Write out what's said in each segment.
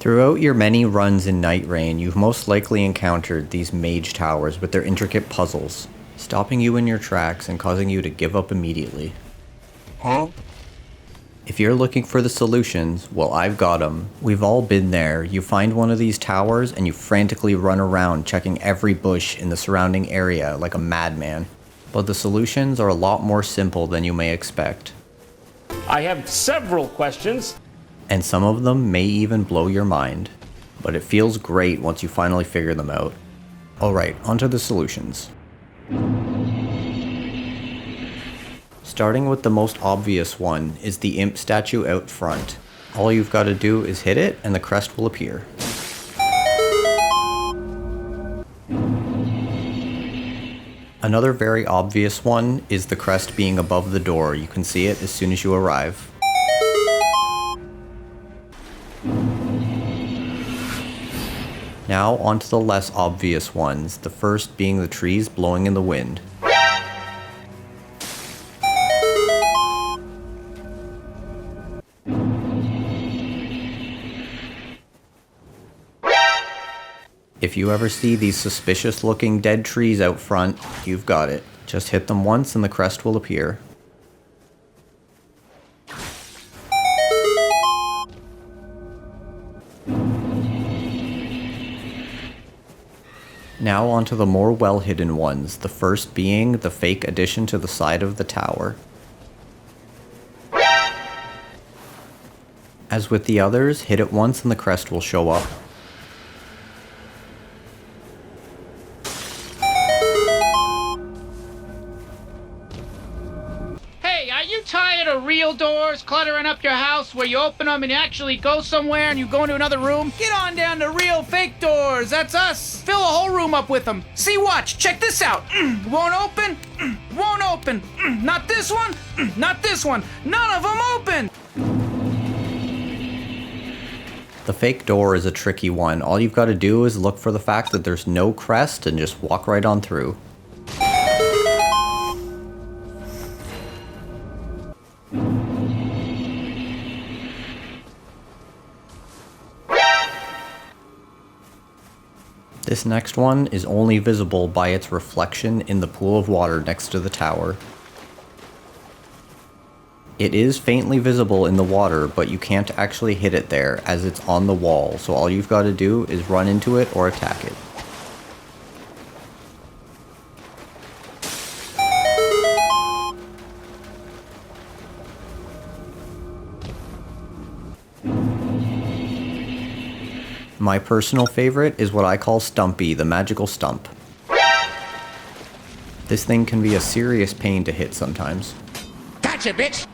Throughout your many runs in Nightreign, you've most likely encountered these Mage Towers with their intricate puzzles, stopping you in your tracks and causing you to give up immediately. Huh? If you're looking for the solutions, well, I've got them. We've all been there. You find one of these towers and you frantically run around checking every bush in the surrounding area like a madman. But the solutions are a lot more simple than you may expect. I have several questions. And some of them may even blow your mind. But it feels great once you finally figure them out. Alright, onto the solutions. Starting with the most obvious one is the Imp Statue out front. All you've got to do is hit it and the crest will appear. Another very obvious one is the crest being above the door. You can see it as soon as you arrive. Now onto the less obvious ones, the first being the trees blowing in the wind. If you ever see these suspicious looking dead trees out front, you've got it. Just hit them once and the crest will appear. Now onto the more well-hidden ones, the first being the fake addition to the side of the tower. As with the others, hit it once and the crest will show up. Hey, are you tired of real doors cluttering up your house where you open them and you actually go somewhere and you go into another room? Get on down to real fake doors. That's us. Fill a whole room up with them. See, watch. Check this out. Won't open. Won't open. Not this one. Not this one. None of them open. The fake door is a tricky one. All you've got to do is look for the fact that there's no crest and just walk right on through. This next one is only visible by its reflection in the pool of water next to the tower. It is faintly visible in the water, but you can't actually hit it there as it's on the wall, so all you've got to do is run into it or attack it. My personal favorite is what I call Stumpy, the magical stump. This thing can be a serious pain to hit sometimes. Gotcha, bitch.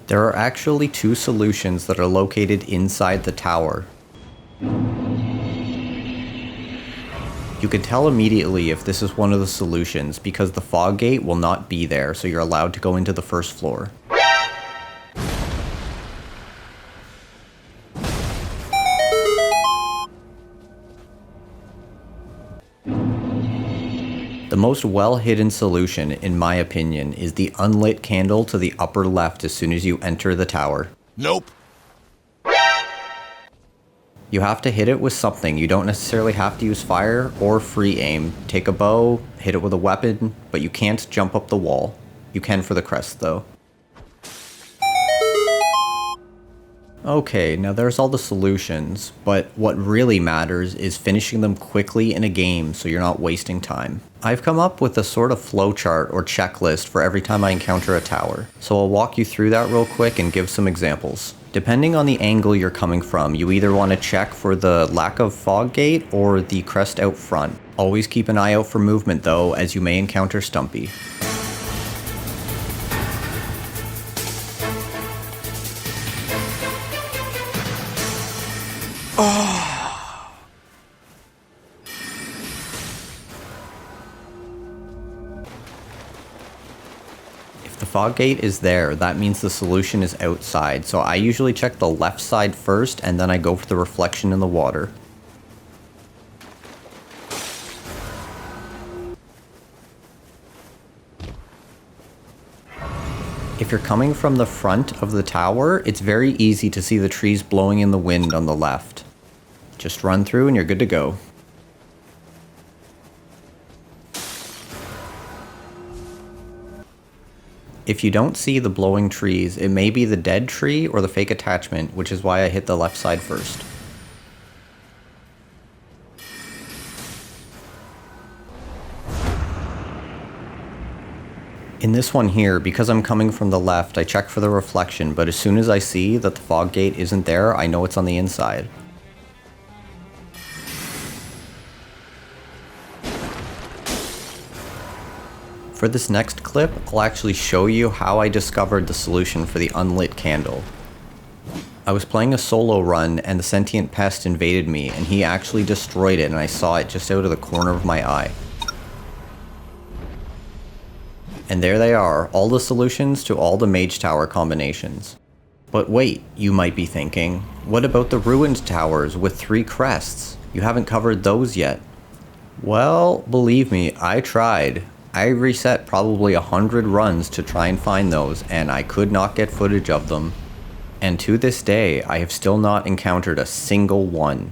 There are actually two solutions that are located inside the tower. You can tell immediately if this is one of the solutions because the fog gate will not be there, so you're allowed to go into the first floor. The most well-hidden solution, in my opinion, is the Unlit Candle to the upper left as soon as you enter the tower. Nope. You have to hit it with something. You don't necessarily have to use fire or free aim. Take a bow, hit it with a weapon, but you can't jump up the wall. You can for the crest, though. Okay, now there's all the solutions, but what really matters is finishing them quickly in a game so you're not wasting time. I've come up with a sort of flowchart or checklist for every time I encounter a tower, so I'll walk you through that real quick and give some examples. Depending on the angle you're coming from, you either want to check for the lack of fog gate or the crest out front. Always keep an eye out for movement though, as you may encounter Stumpy. If the fog gate is there, that means the solution is outside, so I usually check the left side first and then I go for the reflection in the water. If you're coming from the front of the tower, it's very easy to see the trees blowing in the wind on the left. Just run through and you're good to go. If you don't see the blowing trees, it may be the dead tree or the fake attachment, which is why I hit the left side first. In this one here, because I'm coming from the left, I check for the reflection, but as soon as I see that the fog gate isn't there, I know it's on the inside. For this next clip, I'll actually show you how I discovered the solution for the Unlit Candle. I was playing a solo run and the sentient pest invaded me, and he actually destroyed it, and I saw it just out of the corner of my eye. And there they are, all the solutions to all the Mage Tower combinations. But wait, you might be thinking, what about the ruined towers with 3 crests? You haven't covered those yet. Well, believe me, I tried. I reset probably 100 runs to try and find those, and I could not get footage of them. And to this day, I have still not encountered a single one.